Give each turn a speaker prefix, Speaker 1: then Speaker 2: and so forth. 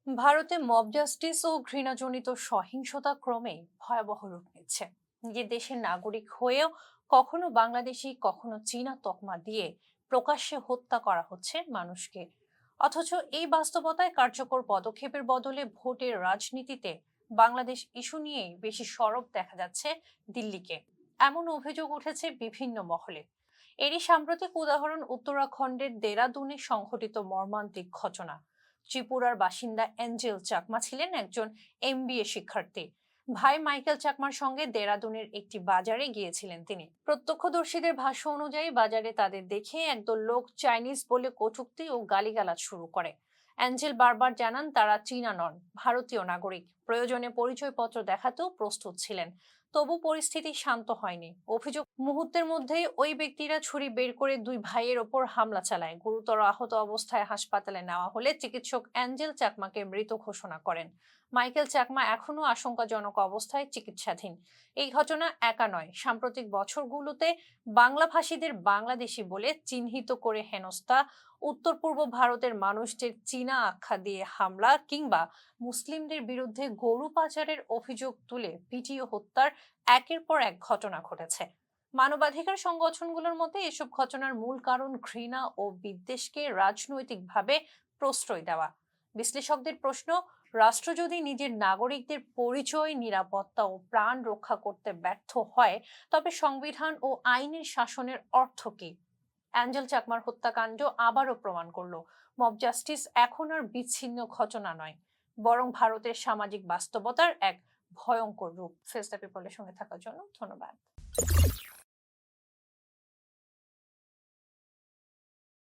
Speaker 1: ভারতে mob justice ও ঘৃণাজনিত সহিংসতা ক্রমেই ভয়াবহ রূপ নিচ্ছে। নিজের দেশের নাগরিক হয়েও কখনো বাংলাদেশি কখনো চীনা তকমা দিয়ে প্রকাশ্যে হত্যা করা হচ্ছে মানুষকে। অথচ এই বাস্তবতায় কার্যকর পদক্ষেপের বদলে ভোটের রাজনীতিতে বাংলাদেশ ইস্যু নিয়েই বেশি সরব দেখা যাচ্ছে দিল্লিকে। এমন অভিযোগ উঠেছে বিভিন্ন মহলে। এরই সাম্প্রতিক উদাহরণ উত্তরাখণ্ডের দেরাদুনে সংঘটিত মর্মান্তিক ঘটনা। ত্রিপুরার বাসিন্দা অ্যাঞ্জেল চাকমা ছিলেন একজন এমবিএ শিক্ষার্থী। ভাই মাইকেল চাকমার সঙ্গে দেরাদুনের একটি বাজারে গিয়েছিলেন তিনি। প্রত্যক্ষদর্শীদের ভাষ্য অনুযায়ী বাজারে তাদের দেখে একদল লোক চাইনিজ বলে কটূক্তি ও গালিগালাজ শুরু করে। অ্যাঞ্জেল বারবার জানান তারা চীনা নন, ভারতীয় নাগরিক। প্রয়োজনে পরিচয়পত্র দেখাতেও প্রস্তুত ছিলেন। তবু পরিস্থিতি শান্ত হয়নি। অভিযোগ মুহূর্তের মধ্যেই ওই ব্যক্তিরা ছুরি বের করে দুই ভাইয়ের ওপর হামলা চালায়। গুরুতর আহত অবস্থায় হাসপাতালে নেওয়া হলে চিকিৎসক অ্যাঞ্জেল চাকমাকে মৃত ঘোষণা করেন। মাইকেল চাকমা এখনো আশঙ্কাজনক অবস্থায় চিকিৎসাধীন। এই ঘটনা একা নয়, সাম্প্রতিক বছরগুলোতে বাংলাভাষীদের বাংলাদেশি বলে চিহ্নিত করে হেনস্থা, উত্তর পূর্ব ভারতের মানুষদের চীনা আখ্যা দিয়ে হামলা কিংবা মুসলিমদের বিরুদ্ধে গরু পাচারের অভিযোগ তুলে পিটিয়ে হত্যার একের পর এক ঘটনা ঘটেছে। মানবাধিকার সংগঠনগুলোর মতে এসব ঘটনার মূল কারণ ঘৃণা ও বিদ্বেষকে রাজনৈতিকভাবে প্রশ্রয় দেওয়া। বিশ্লেষকদের প্রশ্ন, রাষ্ট্র যদি নিজের নাগরিকদের পরিচয়, নিরাপত্তা ও প্রাণ রক্ষা করতে ব্যর্থ হয়, তবে সংবিধান ও আইনের শাসনের অর্থ কি? অ্যাঞ্জেল চাকমার হত্যাকাণ্ড আবারও প্রমাণ করলো মব জাস্টিস এখন আর বিচ্ছিন্ন ঘটনা নয়, বরং ভারতের সামাজিক বাস্তবতার এক ভয়ঙ্কর রূপ। ফেস দ্য পিপলের সঙ্গে থাকার জন্য ধন্যবাদ।